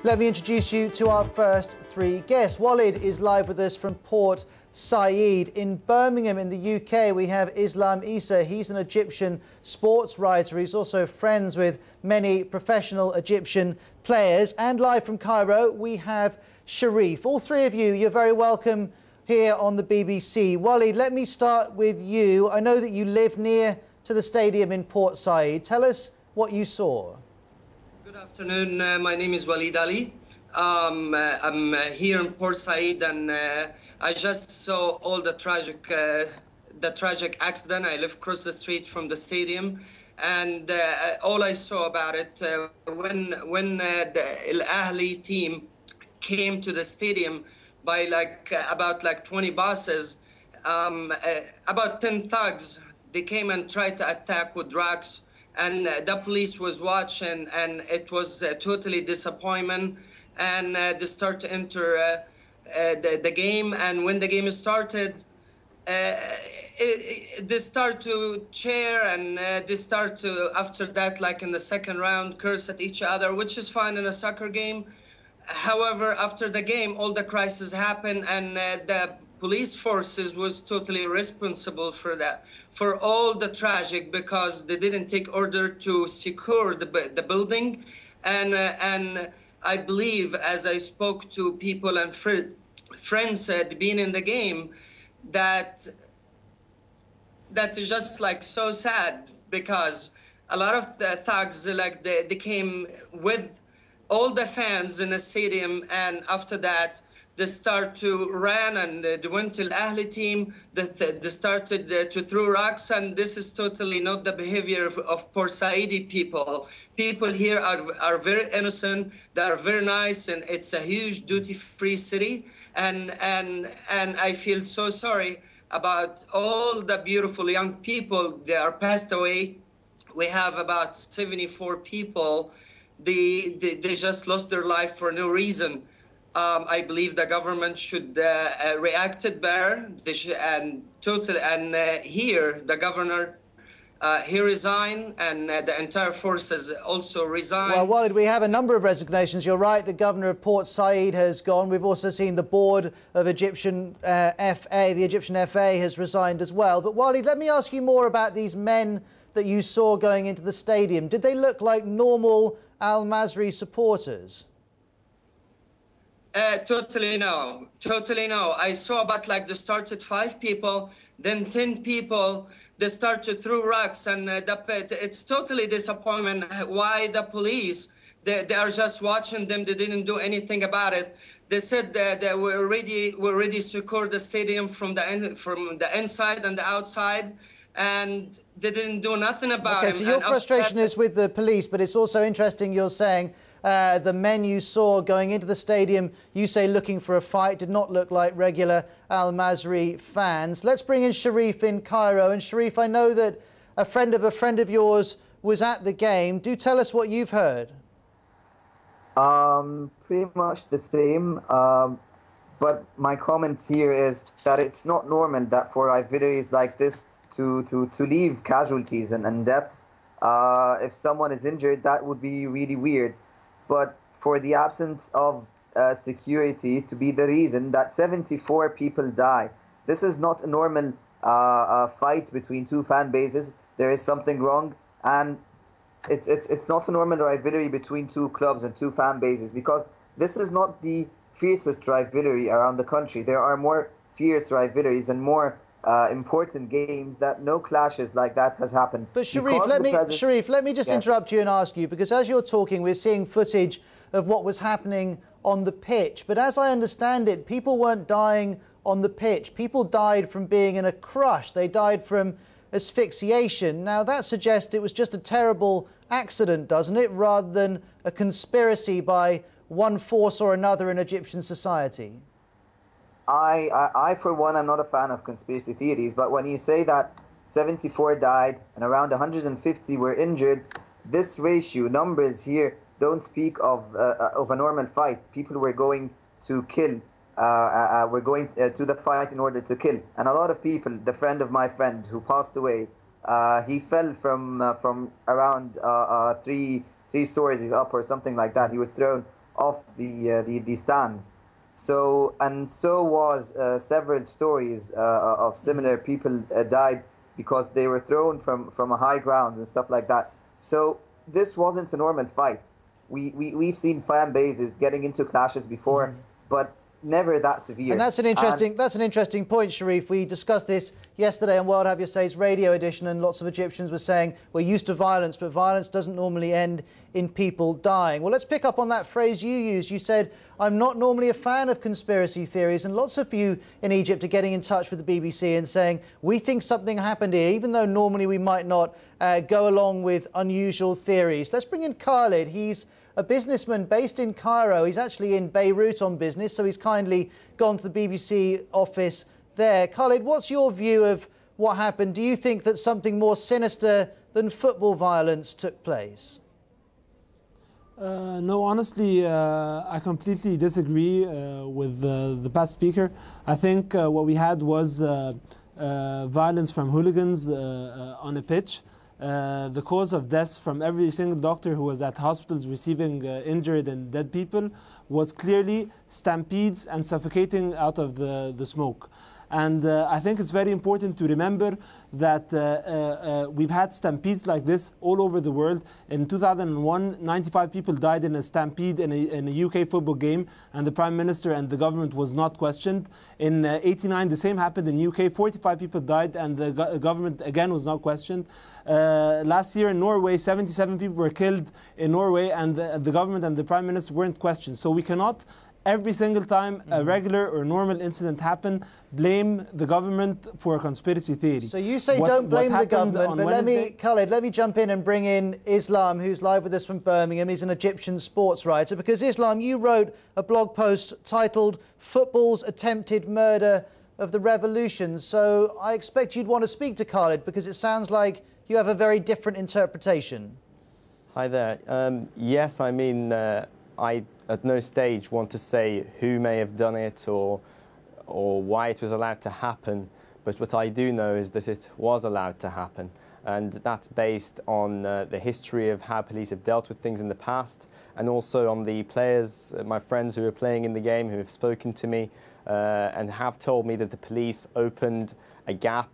Let me introduce you to our first three guests. Walid is live with us from Port Said. In Birmingham in the UK, we have Islam Issa. He's an Egyptian sports writer. He's also friends with many professional Egyptian players. And live from Cairo, we have Sharif. All three of you, you're very welcome here on the BBC. Walid, let me start with you. I know that you live near to the stadium in Port Said. Tell us what you saw. Good afternoon. My name is Walid Ali. I'm here in Port Said, and I just saw all the tragic accident. I live across the street from the stadium, and all I saw about it when the Al Ahly team came to the stadium by about 20 buses, about 10 thugs. They came and tried to attack with drugs. And the police was watching, and it was totally disappointment. And they start to enter the game. And when the game started, they start to cheer, and they start to, after that, like in the second round, curse at each other, which is fine in a soccer game. However, after the game, all the crises happened, and the police forces was totally responsible for that, for all the tragic, because they didn't take order to secure the building. And I believe, as I spoke to people and friends being in the game, that is just like so sad, because a lot of the thugs, like they came with all the fans in the stadium, and after that, they start to run, and they went to the Ahly team. They started to throw rocks, and this is totally not the behavior of Port Saidi people. People here are very innocent. They are very nice, and it's a huge duty-free city. And I feel so sorry about all the beautiful young people that are passed away. We have about 74 people. They just lost their life for no reason. I believe the government should react better. Here, the governor, he resigned, and the entire forces also resigned. Well, Walid, we have a number of resignations. You're right, the governor of Port Said has gone. We've also seen the board of Egyptian FA, the Egyptian FA, has resigned as well. But Walid, let me ask you more about these men that you saw going into the stadium. Did they look like normal Al Masry supporters? Totally no. Totally no. I saw about they started 5 people, then 10 people. They started through rocks, and it's totally disappointment. Why the police? They are just watching them. They didn't do anything about it. They said that they were already secured the stadium from the inside and the outside, and they didn't do nothing about it. Okay, so your frustration is with the police, but it's also interesting you're saying the men you saw going into the stadium, you say looking for a fight, did not look like regular Al Masry fans. Let's bring in Sharif in Cairo. And Sharif, I know that a friend of yours was at the game. Do tell us what you've heard. Pretty much the same. But my comment here is that it's not normal that for rivalries like this to leave casualties and deaths. If someone is injured, that would be really weird. But for the absence of security to be the reason that 74 people die, this is not a normal fight between 2 fan bases. There is something wrong, and it's not a normal rivalry between 2 clubs and 2 fan bases, because this is not the fiercest rivalry around the country. There are more fierce rivalries and more important games that no clashes like that has happened. But Sharif, let me just interrupt you and ask you, because as you're talking, we're seeing footage of what was happening on the pitch. But as I understand it, people weren't dying on the pitch. People died from being in a crush. They died from asphyxiation. Now, that suggests it was just a terrible accident, doesn't it, rather than a conspiracy by one force or another in Egyptian society? I, for one, I'm not a fan of conspiracy theories, but when you say that 74 died and around 150 were injured, this ratio, numbers here, don't speak of a normal fight. People were going to kill, were going to the fight in order to kill. And a lot of people, the friend of my friend who passed away, He fell from around three stories up or something like that. He was thrown off the stands. So was several stories of similar people died because they were thrown from a high ground and stuff like that. So this wasn't a normal fight. We've seen fan bases getting into clashes before, but never that severe. And that's an interesting point, Sharif. We discussed this yesterday on World Have Your Say's radio edition, and lots of Egyptians were saying we're used to violence, but violence doesn't normally end in people dying. Well, let's pick up on that phrase you used. You said, I'm not normally a fan of conspiracy theories, and lots of you in Egypt are getting in touch with the BBC and saying, we think something happened here, even though normally we might not go along with unusual theories. Let's bring in Khalid. He's a businessman based in Cairo. He's actually in Beirut on business, so he's kindly gone to the BBC office there. Khalid, what's your view of what happened? Do you think that something more sinister than football violence took place? No, honestly, I completely disagree with the past speaker. I think what we had was violence from hooligans on a pitch. The cause of deaths from every single doctor who was at hospitals receiving injured and dead people was clearly stampedes and suffocating out of the smoke. And I think it's very important to remember that we've had stampedes like this all over the world. In 2001, 95 people died in a stampede in a UK football game, and the Prime Minister and the government was not questioned. In '89, the same happened in the UK. 45 people died, and the government again was not questioned. Last year in Norway, 77 people were killed in Norway, and the government and the Prime Minister weren't questioned. So we cannot, every single time a regular or normal incident happen, blame the government for a conspiracy theory. So you say don't blame the government, but Khalid, let me jump in and bring in Islam, who's live with us from Birmingham. He's an Egyptian sports writer. Because Islam, you wrote a blog post titled "Football's Attempted Murder of the Revolution." So I expect you'd want to speak to Khalid, because it sounds like you have a very different interpretation. Hi there. Yes, I mean, I at no stage want to say who may have done it or why it was allowed to happen, but what I do know is that it was allowed to happen, and that's based on the history of how police have dealt with things in the past, and also on the players, my friends who are playing in the game, who have spoken to me and have told me that the police opened a gap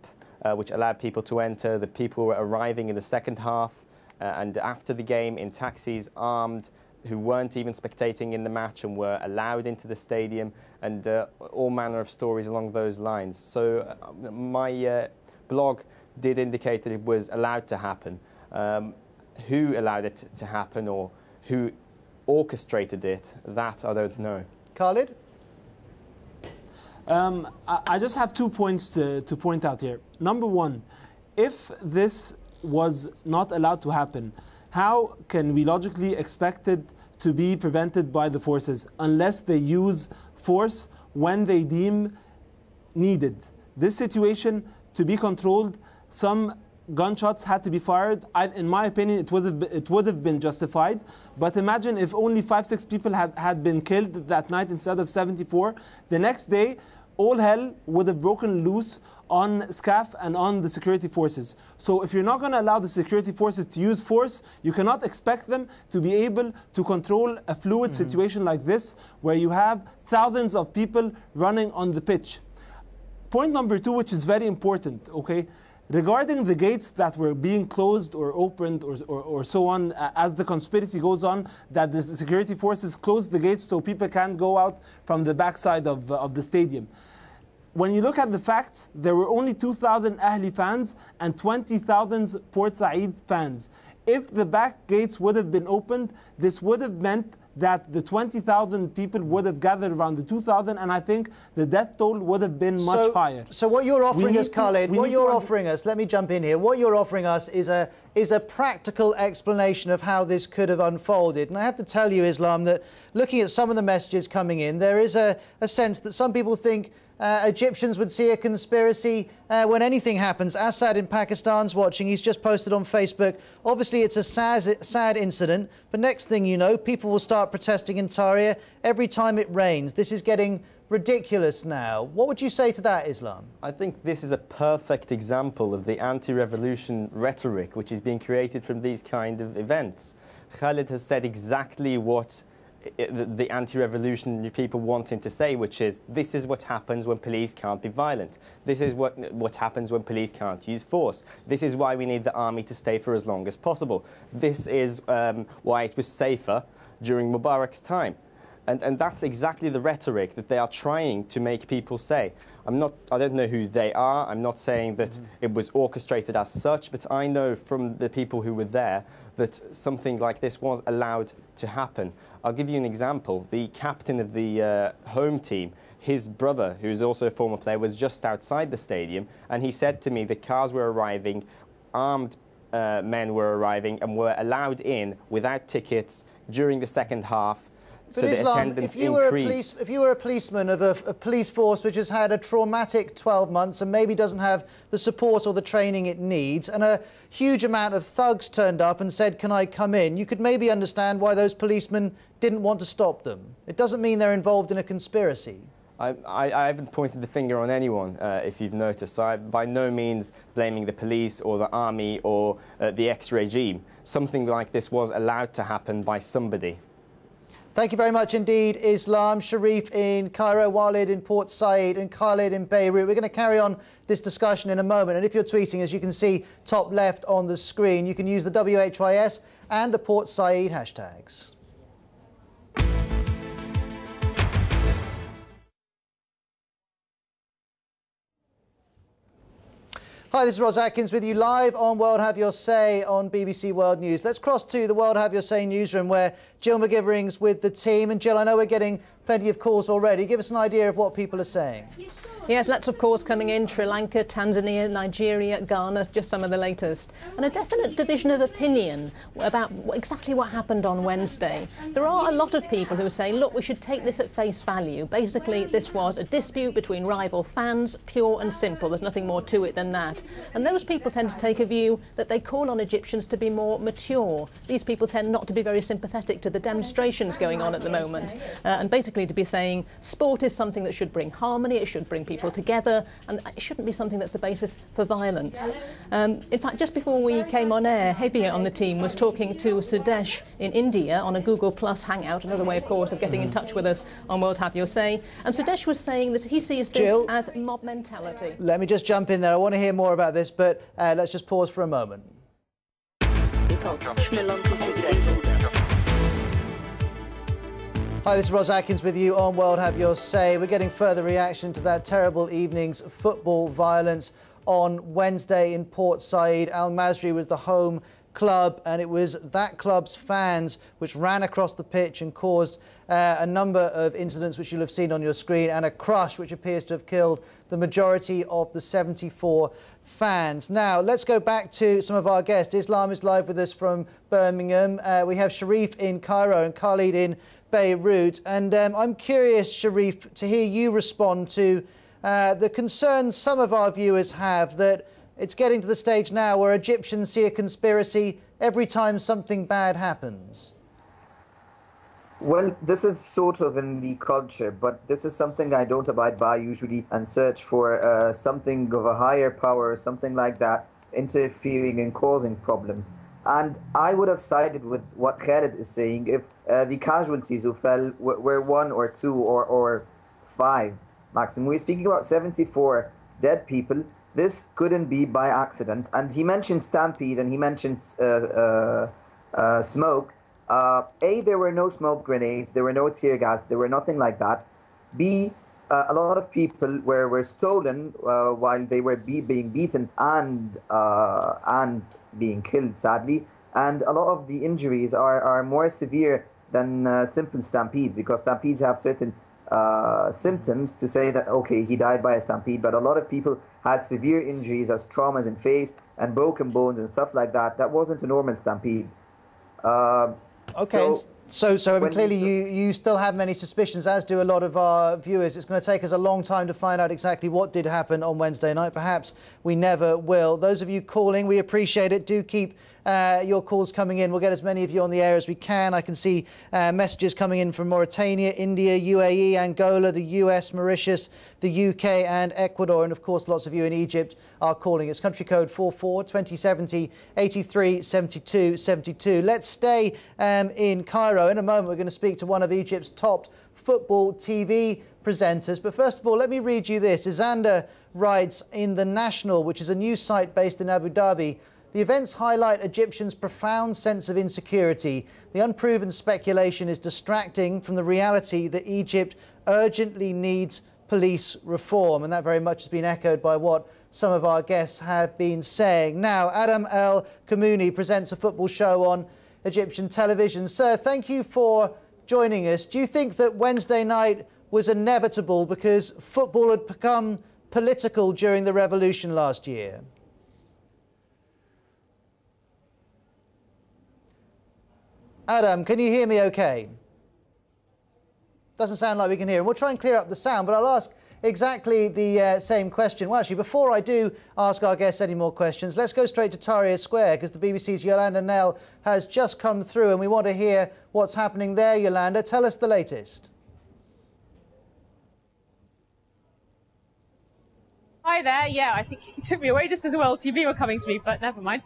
which allowed people to enter. The people were arriving in the second half and after the game in taxis, armed, who weren't even spectating in the match and were allowed into the stadium, and all manner of stories along those lines. So my blog did indicate that it was allowed to happen. Who allowed it to happen or who orchestrated it, that I don't know. Khalid? I just have 2 points to point out here. Number one, if this was not allowed to happen, how can we logically expect it to be prevented by the forces unless they use force when they deem needed? This situation, to be controlled, some gunshots had to be fired. In my opinion, it would have been justified. But imagine if only 5-6 people had been killed that night instead of 74. The next day, all hell would have broken loose on SCAF and on the security forces. So if you're not going to allow the security forces to use force, you cannot expect them to be able to control a fluid situation like this, where you have thousands of people running on the pitch. Point number two, which is very important, okay? Regarding the gates that were being closed or opened or so on, as the conspiracy goes on, that the security forces closed the gates so people can't go out from the backside of the stadium. When you look at the facts, there were only 2,000 Ahli fans and 20,000 Port Said fans. If the back gates would have been opened, this would have meant that the 20,000 people would have gathered around the 2,000, and I think the death toll would have been much higher. So what you're offering us, Khalid, what you're offering us, let me jump in here, what you're offering us is a practical explanation of how this could have unfolded. And I have to tell you, Islam, that looking at some of the messages coming in, there is a sense that some people think Egyptians would see a conspiracy when anything happens. Assad in Pakistan's watching. He's just posted on Facebook. Obviously, it's a sad incident, but next thing you know, people will start protesting in Tahrir every time it rains. This is getting ridiculous now. What would you say to that, Islam? I think this is a perfect example of the anti-revolution rhetoric which is being created from these kind of events. Khalid has said exactly what the anti-revolutionary people want him to say, which is, this is what happens when police can't be violent. This is what happens when police can't use force. This is why we need the army to stay for as long as possible. This is why it was safer during Mubarak's time. And that's exactly the rhetoric that they are trying to make people say. I don't know who they are. I'm not saying that it was orchestrated as such, but I know from the people who were there that something like this was allowed to happen. I'll give you an example. The captain of the home team, his brother, who's also a former player, was just outside the stadium, and he said to me that cars were arriving, armed men were arriving, and were allowed in without tickets during the second half. But Islam, if you were a policeman of a police force which has had a traumatic 12 months and maybe doesn't have the support or the training it needs, and a huge amount of thugs turned up and said, can I come in? You could maybe understand why those policemen didn't want to stop them. It doesn't mean they're involved in a conspiracy. I haven't pointed the finger on anyone, if you've noticed. So I'm by no means blaming the police or the army or the ex-regime. Something like this was allowed to happen by somebody. Thank you very much indeed, Islam. Sharif in Cairo, Walid in Port Said, and Khalid in Beirut. We're going to carry on this discussion in a moment. And if you're tweeting, as you can see top left on the screen, you can use the WHYS and the Port Said hashtags. Hi, this is Ros Atkins with you live on World Have Your Say on BBC World News. Let's cross to the World Have Your Say newsroom where Jill McGivering's with the team. And Jill, I know we're getting plenty of calls already. Give us an idea of what people are saying. Yes, lots of calls coming in. Sri Lanka, Tanzania, Nigeria, Ghana, just some of the latest. And a definite division of opinion about exactly what happened on Wednesday. There are a lot of people who say, look, we should take this at face value. Basically, this was a dispute between rival fans, pure and simple. There's nothing more to it than that. And those people tend to take a view that they call on Egyptians to be more mature. These people tend not to be very sympathetic to the demonstrations going on at the moment. And basically to be saying sport is something that should bring harmony, it should bring people together, and it shouldn't be something that's the basis for violence. In fact, just before we came on air, Javier on the team was talking to Sudesh in India on a Google Plus hangout, another way, of course, of getting in touch with us on World Have Your Say. And Sudesh was saying that he sees this Jill, as mob mentality. Let me just jump in there. I want to hear more about this, but let's just pause for a moment. Hi, this is Ros Atkins with you on World Have Your Say. We're getting further reaction to that terrible evening's football violence on Wednesday in Port Said. Al Masri was the home club, and it was that club's fans which ran across the pitch and caused a number of incidents which you'll have seen on your screen, and a crush which appears to have killed the majority of the 74 fans. Now, let's go back to some of our guests. Islam is live with us from Birmingham. We have Sharif in Cairo and Khalid in Beirut. And I'm curious, Sharif, to hear you respond to the concerns some of our viewers have that it's getting to the stage now where Egyptians see a conspiracy every time something bad happens. Well, this is sort of in the culture, but this is something I don't abide by usually and search for something of a higher power, something like that, interfering and causing problems. And I would have sided with what Khalid is saying if the casualties who fell were 1 or 2 or 5 maximum. We're speaking about 74 dead people. This couldn't be by accident. And he mentioned stampede and he mentioned smoke. A, there were no smoke grenades, there were no tear gas, there were nothing like that. B, a lot of people were stolen while they were being beaten and being killed, sadly. And a lot of the injuries are more severe than simple stampedes, because stampedes have certain symptoms to say that, okay, he died by a stampede, but a lot of people had severe injuries as traumas in face and broken bones and stuff like that. That wasn't a normal stampede. Okay, So I mean, clearly you still have many suspicions, as do a lot of our viewers. It's going to take us a long time to find out exactly what did happen on Wednesday night. Perhaps we never will. Those of you calling, we appreciate it. Do keep your calls coming in. We'll get as many of you on the air as we can. I can see messages coming in from Mauritania, India, UAE, Angola, the US, Mauritius, the UK and Ecuador. And of course, lots of you in Egypt are calling. It's country code 44 2070 83 72 72. Let's stay in Cairo. In a moment, we're going to speak to one of Egypt's top football TV presenters. But first of all, let me read you this. Zander writes in The National, which is a news site based in Abu Dhabi, the events highlight Egyptians' profound sense of insecurity. The unproven speculation is distracting from the reality that Egypt urgently needs police reform. And that very much has been echoed by what some of our guests have been saying. Now, Adam El Kamouni presents a football show on Egyptian television. Sir, thank you for joining us. Do you think that Wednesday night was inevitable because football had become political during the revolution last year? Adam, can you hear me okay? Doesn't sound like we can hear him. We'll try and clear up the sound, but I'll ask exactly the same question. Well, actually, before I do ask our guests any more questions, let's go straight to Tahrir Square, because the BBC's Yolanda Nell has just come through, and we want to hear what's happening there. Yolanda, tell us the latest. Hi there. Yeah, I think he took me away just as well. TV were coming to me, but never mind.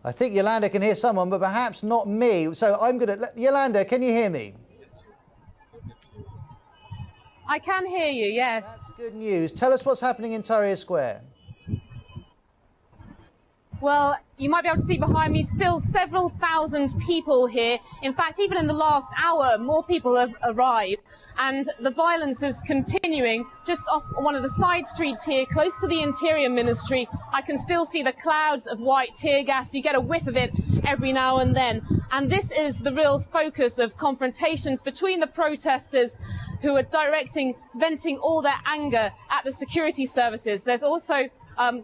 I think Yolanda can hear someone, but perhaps not me. So I'm going to... Yolanda, can you hear me? I can hear you, yes. That's good news. Tell us what's happening in Tahrir Square. Well, you might be able to see behind me still several thousand people here. In fact, even in the last hour, more people have arrived. And the violence is continuing just off one of the side streets here, close to the Interior Ministry. I can still see the clouds of white tear gas. You get a whiff of it every now and then. And this is the real focus of confrontations between the protesters who are venting all their anger at the security services. There's also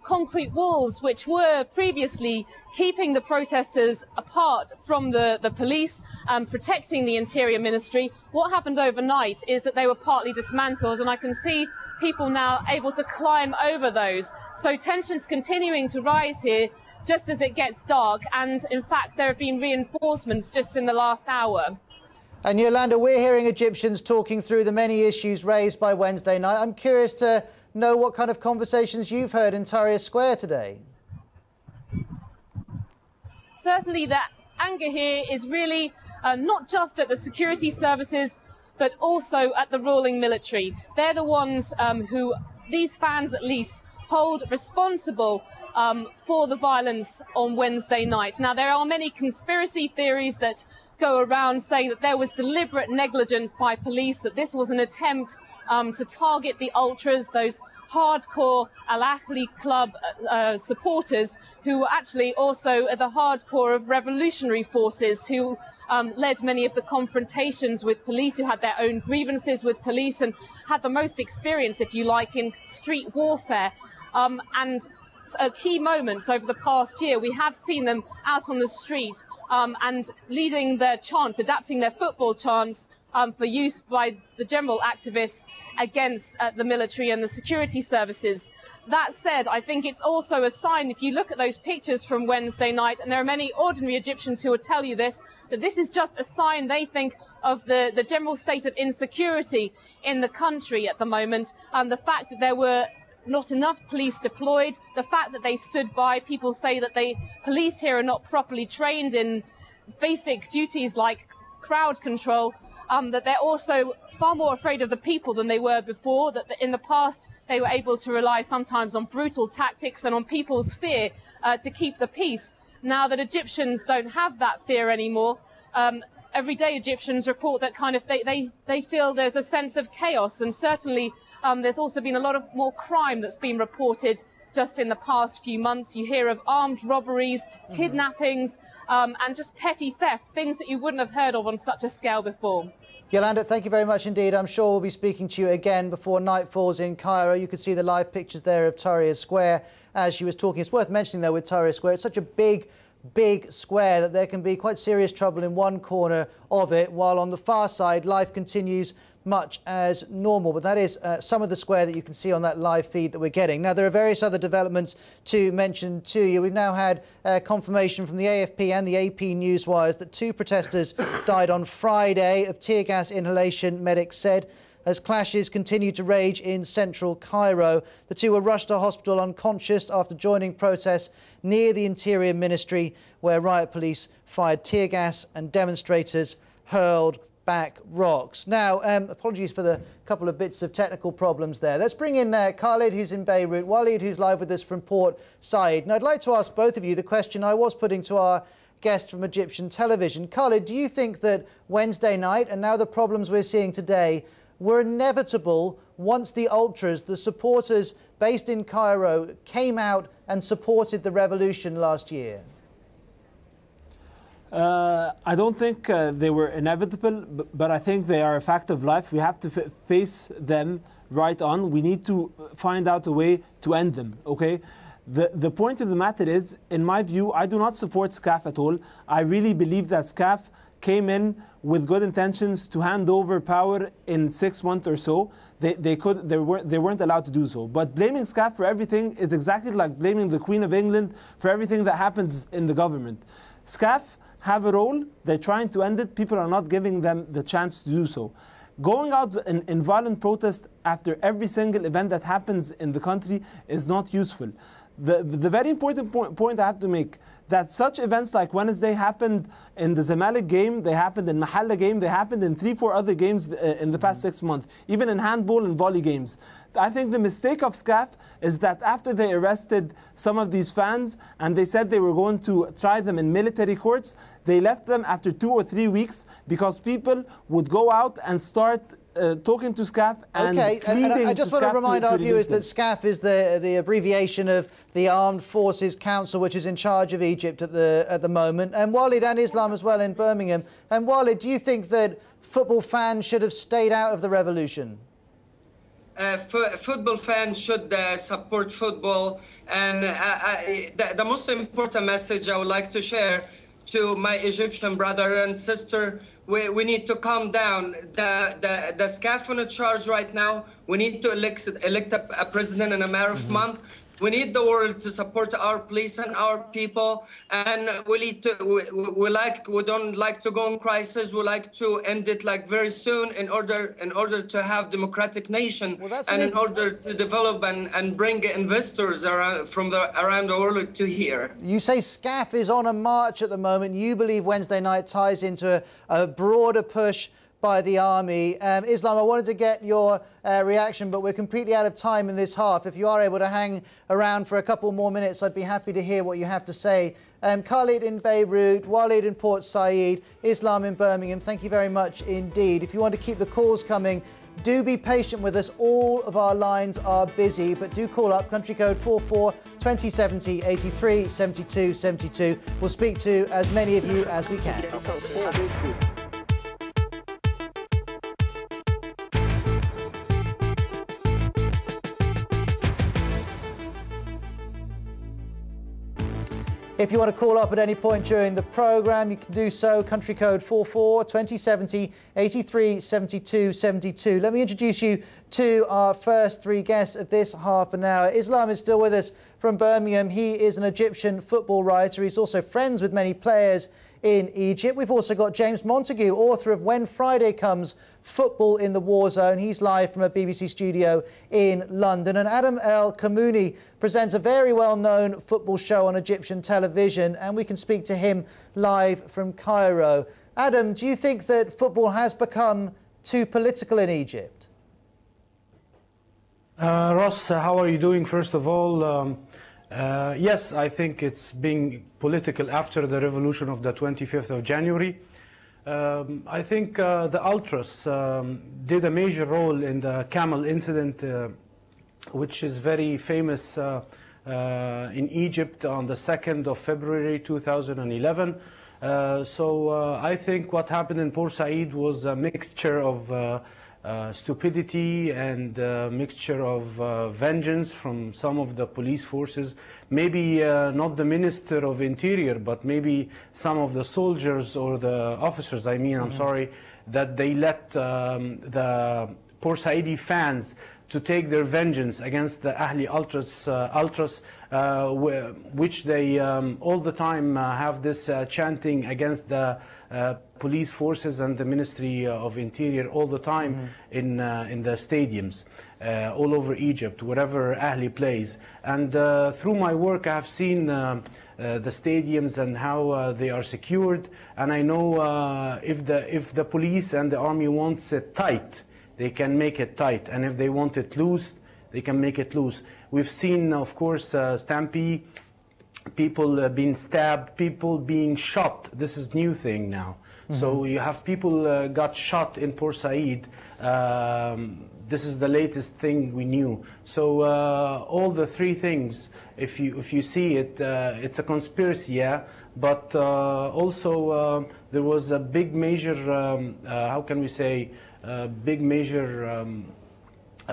concrete walls which were previously keeping the protesters apart from the police, protecting the Interior Ministry. What happened overnight is that they were partly dismantled, and I can see people now able to climb over those. So tensions continuing to rise here just as it gets dark, and in fact there have been reinforcements just in the last hour. And Yolanda, we're hearing Egyptians talking through the many issues raised by Wednesday night. I'm curious to know what kind of conversations you've heard in Tahrir Square today. Certainly the anger here is really not just at the security services, but also at the ruling military. They're the ones who, these fans at least, hold responsible for the violence on Wednesday night. Now, there are many conspiracy theories that go around saying that there was deliberate negligence by police, that this was an attempt to target the ultras, those hardcore Al Ahly club supporters who were actually also at the hardcore of revolutionary forces, who led many of the confrontations with police, who had their own grievances with police and had the most experience, if you like, in street warfare. And key moments over the past year, we have seen them out on the street and leading their chants, adapting their football chants for use by the general activists against the military and the security services. That said, I think it's also a sign, if you look at those pictures from Wednesday night, and there are many ordinary Egyptians who will tell you this, that this is just a sign, they think, of the general state of insecurity in the country at the moment. The fact that there were not enough police deployed, the fact that they stood by. People say that police here are not properly trained in basic duties like crowd control, that they're also far more afraid of the people than they were before, that in the past they were able to rely sometimes on brutal tactics and on people's fear to keep the peace. Now that Egyptians don't have that fear anymore, everyday Egyptians report that kind of they feel there's a sense of chaos, and certainly there's also been a lot of more crime that's been reported just in the past few months. You hear of armed robberies, kidnappings, and just petty theft, things that you wouldn't have heard of on such a scale before. Yolanda, thank you very much indeed. I'm sure we'll be speaking to you again before night falls in Cairo. You can see the live pictures there of Tahrir Square as she was talking. It's worth mentioning, though, with Tahrir Square, it's such a big big square, that there can be quite serious trouble in one corner of it, while on the far side life continues much as normal. But that is some of the square that you can see on that live feed that we're getting. Now, there are various other developments to mention to you. We've now had confirmation from the AFP and the AP Newswires that 2 protesters died on Friday of tear gas inhalation, medics said. As clashes continued to rage in central Cairo, the 2 were rushed to hospital unconscious after joining protests near the Interior Ministry, where riot police fired tear gas and demonstrators hurled back rocks. Now, apologies for the couple of bits of technical problems there. Let's bring in Khalid, who's in Beirut, Walid, who's live with us from Port Said. And I'd like to ask both of you the question I was putting to our guest from Egyptian television. Khalid, do you think that Wednesday night and now the problems we're seeing today were inevitable once the ultras, the supporters based in Cairo, came out and supported the revolution last year? I don't think they were inevitable, but I think they are a fact of life. We have to face them right on. We need to find out a way to end them, okay? The point of the matter is, in my view, I do not support SCAF at all. I really believe that SCAF came in with good intentions to hand over power in 6 months or so. They weren't allowed to do so. But blaming SCAF for everything is exactly like blaming the Queen of England for everything that happens in the government. SCAF have a role, they're trying to end it, people are not giving them the chance to do so. Going out in violent protest after every single event that happens in the country is not useful. The very important point I have to make, that such events like Wednesday happened in the Zamalek game, they happened in Mahalla game, they happened in 3-4 other games in the past 6 months, even in handball and volley games. I think the mistake of SCAF is that after they arrested some of these fans and they said they were going to try them in military courts, they left them after 2 or 3 weeks because people would go out and start talking to SCAF and pleading and I just want to remind our viewers that SCAF is the abbreviation of the Armed Forces Council, which is in charge of Egypt at the moment. And Walid and Islam as well in Birmingham. And Walid, do you think that football fans should have stayed out of the revolution? Football fans should support football, and the most important message I would like to share to my Egyptian brother and sister, we need to calm down. The SCAF in charge right now, we need to elect a president in a matter of months. We need the world to support our police and our people, and we need to. We don't like to go in crisis. We like to end it like very soon in order to have democratic nation, and in order to develop and bring investors around the world to here. You say SCAF is on a march at the moment. You believe Wednesday night ties into a broader push by the army. Islam, I wanted to get your reaction, but we're completely out of time in this half. If you are able to hang around for a couple more minutes, I'd be happy to hear what you have to say. Khalid in Beirut, Walid in Port Said, Islam in Birmingham, thank you very much indeed. If you want to keep the calls coming, do be patient with us. All of our lines are busy, but do call up country code 44 2070 83 72 72. We'll speak to as many of you as we can. If you want to call up at any point during the programme, you can do so. Country code 44 2070 83 72 72. Let me introduce you to our first 3 guests of this half an hour. Islam is still with us from Birmingham. He is an Egyptian football writer. He's also friends with many players in Egypt. We've also got James Montague, author of When Friday Comes, Football in the War Zone. He's live from a BBC studio in London. And Adam El Kamouni presents a very well-known football show on Egyptian television, and we can speak to him live from Cairo. Adam, do you think that football has become too political in Egypt? Ross, how are you doing? First of all, yes, I think it's being political after the revolution of the 25th of January. I think the Ultras did a major role in the Camel incident, which is very famous in Egypt on the 2nd of February 2011. So I think what happened in Port Said was a mixture of stupidity and mixture of vengeance from some of the police forces. Maybe not the Minister of Interior, but maybe some of the soldiers or the officers, I'm sorry, that they let the Port Saidi fans to take their vengeance against the Ahli ultras, which they all the time have this chanting against the police forces and the Ministry of Interior all the time in the stadiums all over Egypt, wherever Ahli plays. And through my work, I have seen the stadiums and how they are secured. And I know if the police and the army wants it tight, they can make it tight, and if they want it loose, they can make it loose. We've seen, of course, Stampede, people being stabbed, people being shot. This is new thing now. So you have people got shot in Port Said. This is the latest thing we knew. So all the three things, if you see it, it's a conspiracy, yeah. But also there was a big major, how can we say, big major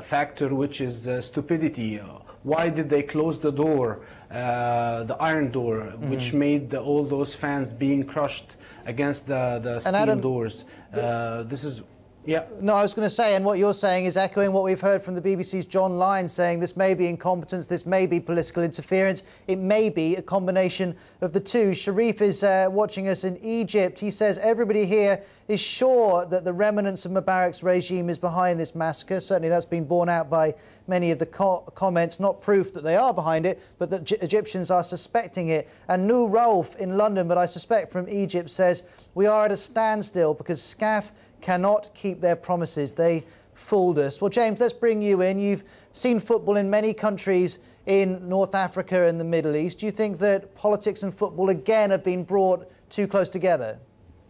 factor, which is stupidity. Why did they close the door, the iron door, which made all those fans being crushed against the steel Adam, doors? This is... Yeah. No, I was going to say, and what you're saying is echoing what we've heard from the BBC's John Lyons, saying this may be incompetence, this may be political interference, it may be a combination of the two. Sharif is watching us in Egypt. He says everybody here is sure that the remnants of Mubarak's regime is behind this massacre. Certainly that's been borne out by many of the comments, not proof that they are behind it, but that Egyptians are suspecting it. And Nou Rauf in London, but I suspect from Egypt, says we are at a standstill because SCAF cannot keep their promises. They fooled us. Well, James, let's bring you in. You've seen football in many countries in North Africa and the Middle East. Do you think that politics and football again have been brought too close together?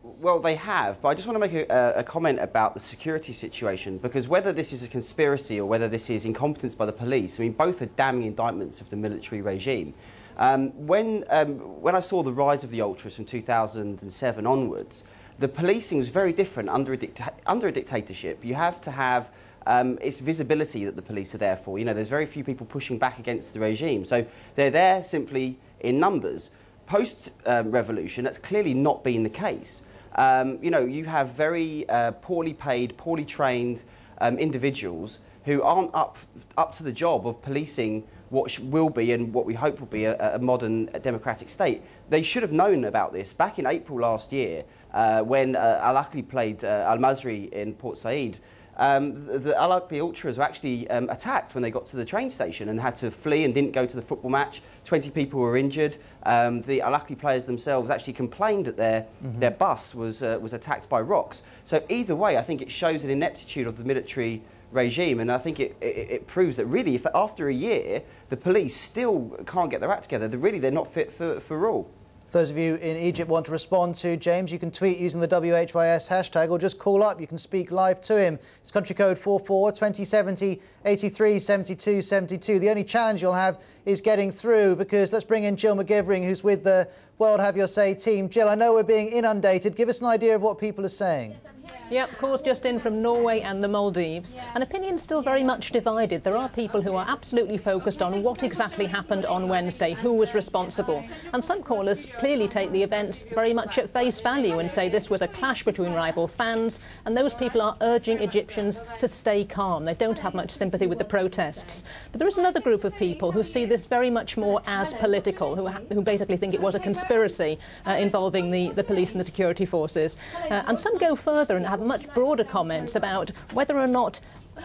Well, they have, but I just want to make a comment about the security situation, because whether this is a conspiracy or whether this is incompetence by the police, I mean, both are damning indictments of the military regime. When I saw the rise of the ultras from 2007 onwards, the policing was very different under a dictatorship. You have to have it's visibility that the police are there for. You know, there's very few people pushing back against the regime, so they're there simply in numbers. Post-revolution, that's clearly not been the case. You know, you have very poorly paid, poorly trained individuals who aren't up to the job of policing what will be and what we hope will be a modern democratic state. They should have known about this back in April last year when Al Ahly played Al Masri in Port Said. The Al Ahly ultras were actually attacked when they got to the train station and had to flee and didn't go to the football match. 20 people were injured. The Al Ahly players themselves actually complained that their bus was attacked by rocks. So either way, I think it shows an ineptitude of the military regime, and I think it proves that really, if after a year the police still can't get their act together, they're not fit for rule. Those of you in Egypt want to respond to James, you can tweet using the WHYS hashtag or just call up. You can speak live to him. It's country code 44 2070 83 72 72. The only challenge you'll have is getting through, because let's bring in Jill McGivering, who's with the World Have Your Say team. Jill, I know we're being inundated. Give us an idea of what people are saying. Yep, calls just in from Norway and the Maldives. And opinion's still very much divided. There are people who are absolutely focused on what exactly happened on Wednesday, who was responsible. And some callers clearly take the events very much at face value and say this was a clash between rival fans, and those people are urging Egyptians to stay calm. They don't have much sympathy with the protests. But there is another group of people who see this very much more as political, who basically think it was a conspiracy involving the police and the security forces. And some go further and have much broader comments about whether or not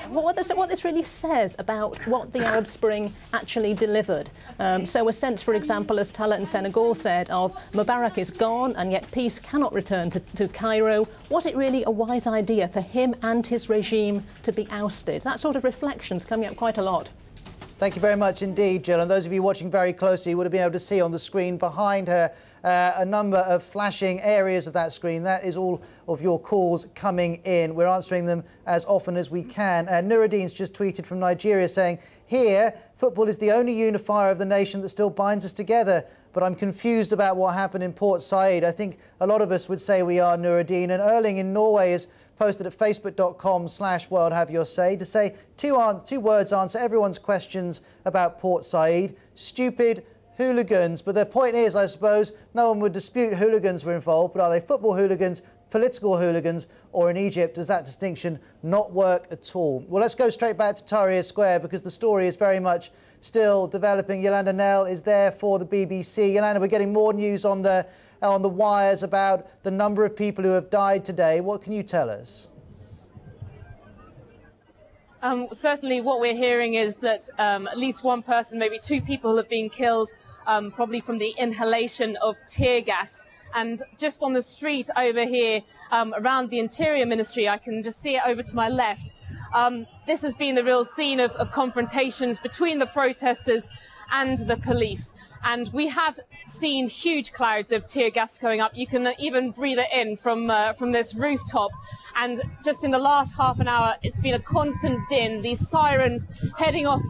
what this really says about what the Arab Spring actually delivered. So a sense, for example, as Talat in Senegal said, of Mubarak is gone and yet peace cannot return to Cairo. Was it really a wise idea for him and his regime to be ousted? That sort of reflection's coming up quite a lot. Thank you very much indeed, Jill. And those of you watching very closely would have been able to see on the screen behind her a number of flashing areas of that screen. That is all of your calls coming in. We're answering them as often as we can. Nuruddin's just tweeted from Nigeria saying, here, football is the only unifier of the nation that still binds us together. But I'm confused about what happened in Port Said. I think a lot of us would say we are, Nuruddin. And Erling in Norway is posted at facebook.com/World Have Your Say, to say two words answer everyone's questions about Port Said: stupid, hooligans. But their point is, I suppose, no one would dispute hooligans were involved, but are they football hooligans, political hooligans, or in Egypt does that distinction not work at all? Well, let's go straight back to Tahrir Square, because the story is very much still developing. Yolanda Knell is there for the BBC. Yolanda, we're getting more news on the wires about the number of people who have died today. What can you tell us? Certainly what we're hearing is that at least one person, maybe two people have been killed, probably from the inhalation of tear gas. And just on the street over here, around the Interior Ministry, I can just see it over to my left. This has been the real scene of confrontations between the protesters and the police. And we have seen huge clouds of tear gas going up. You can even breathe it in from this rooftop. And just in the last half an hour, it's been a constant din. These sirens heading off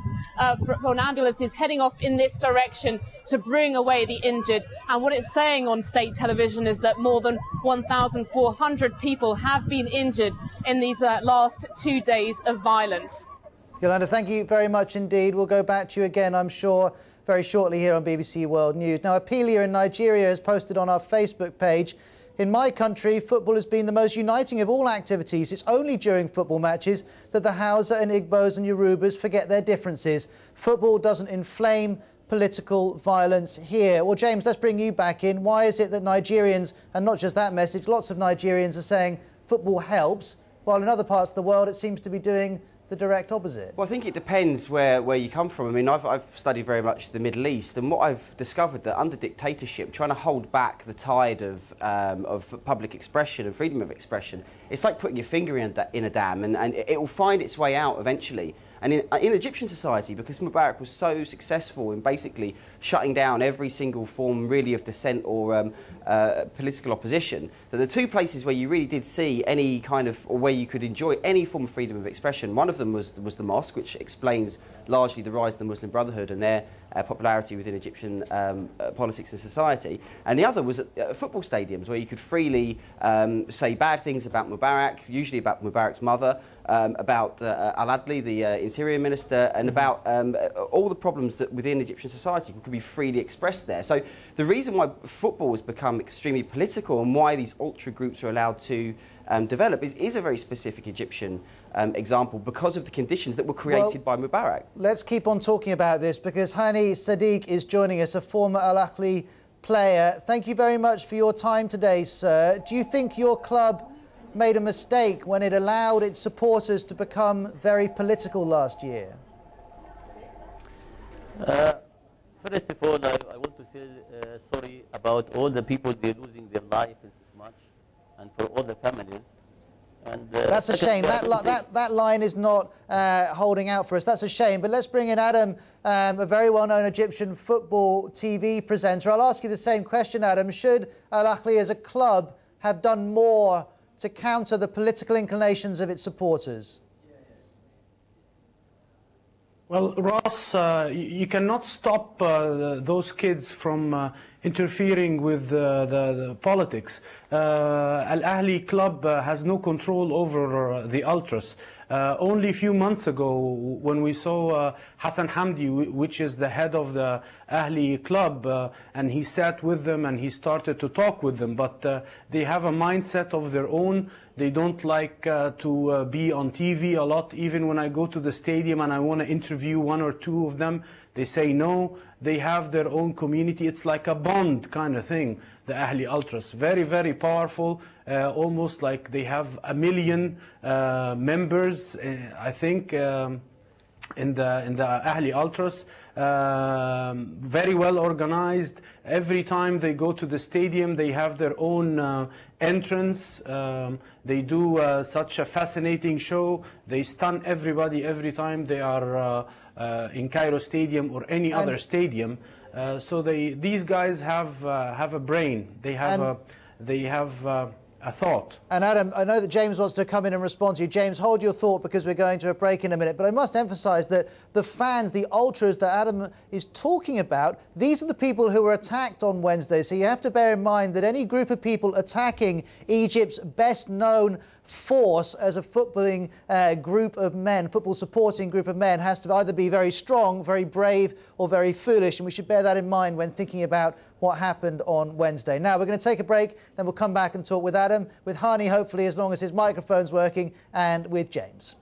from ambulances heading off in this direction to bring away the injured. And what it's saying on state television is that more than 1,400 people have been injured in these last 2 days of violence. Yolanda, thank you very much indeed. We'll go back to you again, I'm sure, very shortly here on BBC World News. Now, Apelia in Nigeria has posted on our Facebook page: in my country, football has been the most uniting of all activities. It's only during football matches that the Hausa and Igbos and Yorubas forget their differences. Football doesn't inflame political violence here. Well, James, let's bring you back in. Why is it that Nigerians, and not just that message, lots of Nigerians are saying football helps, while in other parts of the world it seems to be doing the direct opposite? Well, I think it depends where you come from. I mean, I've studied very much the Middle East, and what I've discovered that under dictatorship, trying to hold back the tide of public expression and freedom of expression, it's like putting your finger in a dam, and it will find its way out eventually. And in Egyptian society, because Mubarak was so successful in basically shutting down every single form really of dissent or political opposition, that the two places where you really did see any kind of, or where you could enjoy any form of freedom of expression, one of them was the mosque, which explains largely the rise of the Muslim Brotherhood and their popularity within Egyptian politics and society. And the other was at football stadiums, where you could freely say bad things about Mubarak, usually about Mubarak's mother, about Al-Adli, the Interior Minister, and about all the problems that within Egyptian society could be freely expressed there. So the reason why football has become extremely political and why these ultra groups are allowed to develop is a very specific Egyptian example, because of the conditions that were created by Mubarak. Let's keep on talking about this, because Hani Sadiq is joining us, a former Al-Ahly player. Thank you very much for your time today, sir. Do you think your club made a mistake when it allowed its supporters to become very political last year? First of all, I want to say sorry about all the people losing their life in this match, and for all the families. And, that's a shame. That line is not holding out for us. That's a shame. But let's bring in Adam, a very well-known Egyptian football TV presenter. I'll ask you the same question, Adam. Should Al-Ahly as a club have done more to counter the political inclinations of its supporters? Well, Ross, you cannot stop those kids from interfering with the politics. Al-Ahly club has no control over the ultras. Only a few months ago, when we saw Hassan Hamdi, which is the head of the Ahly club, and he sat with them and he started to talk with them, but they have a mindset of their own. They don't like to be on TV a lot. Even when I go to the stadium and I want to interview one or two of them, they say no. They have their own community. It's like a bond kind of thing, the Ahly Ultras. Very, very powerful, almost like they have 1 million members, I think, in the Ahly Ultras. Very well organized. Every time they go to the stadium, they have their own entrance. They do such a fascinating show. They stun everybody every time they are in Cairo Stadium or any other stadium. So these guys have a brain. They have a thought. And Adam, I know that James wants to come in and respond to you. James, hold your thought, because we're going to a break in a minute. But I must emphasise that the fans, the ultras that Adam is talking about, these are the people who were attacked on Wednesday. So you have to bear in mind that any group of people attacking Egypt's best-known force as a footballing group of men, football supporting group of men, has to either be very strong, very brave, or very foolish, and we should bear that in mind when thinking about what happened on Wednesday. Now, we're going to take a break, then we'll come back and talk with Adam, with Hani, hopefully, as long as his microphone's working, and with James.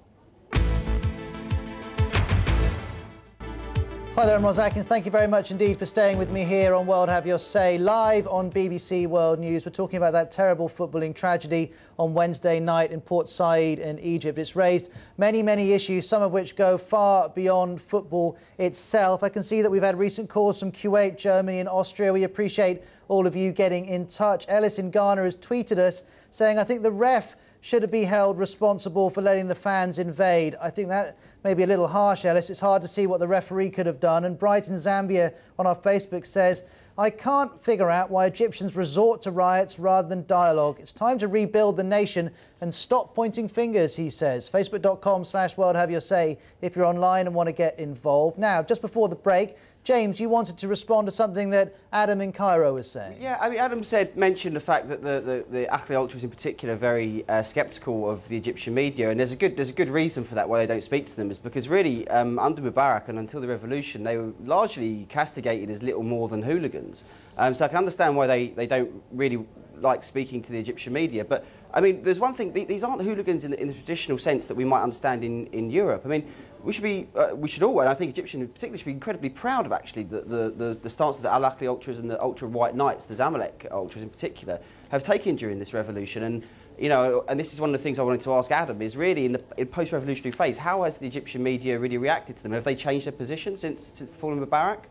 Hi there, I'm Ros Atkins. Thank you very much indeed for staying with me here on World Have Your Say, live on BBC World News. We're talking about that terrible footballing tragedy on Wednesday night in Port Said in Egypt. It's raised many, many issues, some of which go far beyond football itself. I can see that we've had recent calls from Kuwait, Germany and Austria. We appreciate all of you getting in touch. Ellis in Ghana has tweeted us saying, I think the ref should be held responsible for letting the fans invade. I think that may be a little harsh, Ellis. It's hard to see what the referee could have done. And Brighton Zambia on our Facebook says, I can't figure out why Egyptians resort to riots rather than dialogue. It's time to rebuild the nation and stop pointing fingers, he says. Facebook.com/WorldHaveYourSay if you're online and want to get involved. Now, just before the break, James, you wanted to respond to something that Adam in Cairo was saying. Yeah, I mean, Adam mentioned the fact that the Ahli Ultras in particular are very sceptical of the Egyptian media, and there's a good reason for that why they don't speak to them, is because really under Mubarak and until the revolution they were largely castigated as little more than hooligans. So I can understand why they don't really like speaking to the Egyptian media, but I mean, there's one thing, these aren't hooligans in the traditional sense that we might understand in Europe. I mean, we should all, and I think Egyptians in particular, should be incredibly proud of actually the stance that the Al-Ahli Ultras and the Ultra White Knights, the Zamalek Ultras in particular, have taken during this revolution. And, you know, and this is one of the things I wanted to ask Adam, is really in the post-revolutionary phase, how has the Egyptian media really reacted to them? Have they changed their position since the fall of Mubarak?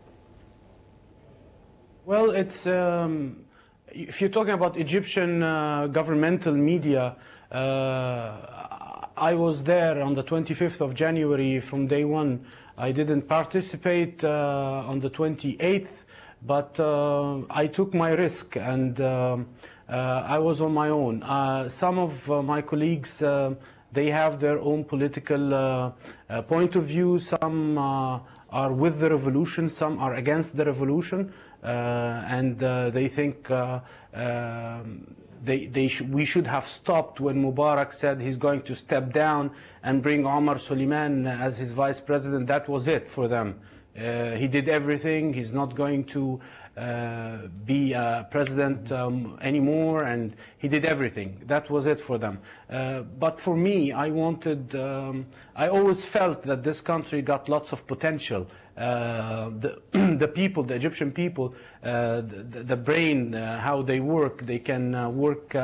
Well, it's... if you're talking about Egyptian governmental media, I was there on the 25th of January from day one. I didn't participate on the 28th, but I took my risk and I was on my own. Some of my colleagues, they have their own political point of view. Some are with the revolution, some are against the revolution. And they think we should have stopped when Mubarak said he's going to step down and bring Omar Suleiman as his vice president. That was it for them. He did everything. He's not going to be president anymore, and he did everything. That was it for them. But for me, I always felt that this country got lots of potential. The people, the Egyptian people, the brain, how they work. They can work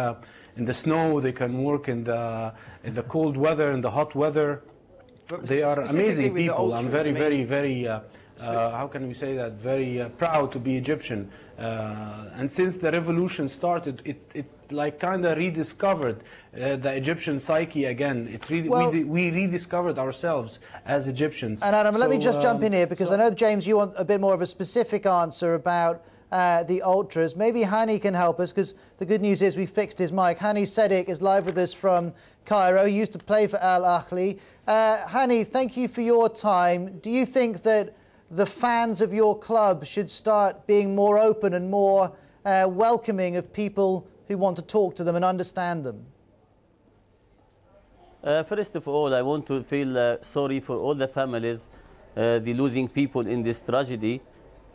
in the snow. They can work in the cold weather, in the hot weather. They are amazing people. I'm very how can we say that? Very proud to be Egyptian. And since the revolution started, it like kind of rediscovered the Egyptian psyche again. It we rediscovered ourselves as Egyptians. And Adam, let me just jump in here, because I know, James, you want a bit more of a specific answer about the Ultras. Maybe Hani can help us, because the good news is we fixed his mic. Hani Sadiq is live with us from Cairo. He used to play for Al-Ahli. Hani, thank you for your time. Do you think that the fans of your club should start being more open and more welcoming of people who want to talk to them and understand them? First of all, I want to feel sorry for all the families, the losing people in this tragedy,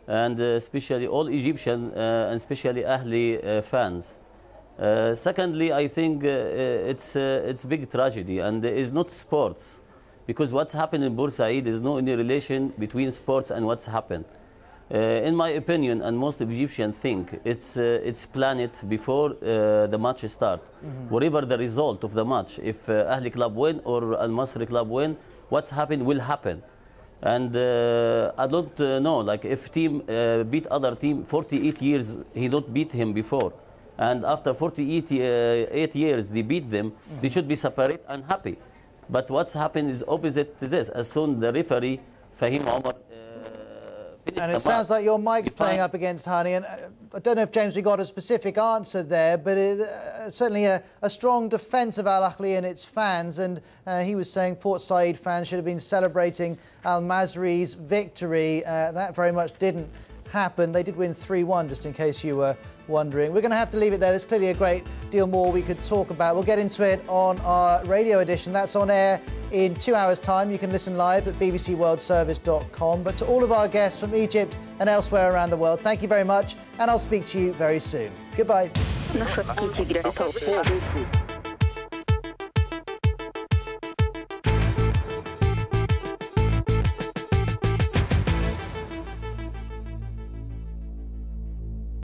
and especially all Egyptian and especially Ahli fans. Secondly, I think it's a big tragedy, and it is not sports. Because what's happened in Port Said is no any relation between sports and what's happened. In my opinion, and most Egyptians think, it's planned before the match start. Whatever the result of the match, if Ahli club win or Al Masry club win, what's happened will happen. And I don't know, like if team beat other team 48 years, he don't beat him before. And after 48 years, they beat them, they should be separate and happy. But what's happened is opposite to this. As soon the referee, Fahim Omar, and it sounds like your mic's playing up against Hani. And I don't know if, James, we got a specific answer there, but certainly a strong defence of Al-Ahli and its fans. And he was saying Port Said fans should have been celebrating Al Masry's victory. That very much didn't happened. They did win 3-1, just in case you were wondering. We're going to have to leave it there. There's clearly a great deal more we could talk about. We'll get into it on our radio edition. That's on air in 2 hours' time. You can listen live at bbcworldservice.com. But to all of our guests from Egypt and elsewhere around the world, thank you very much, and I'll speak to you very soon. Goodbye.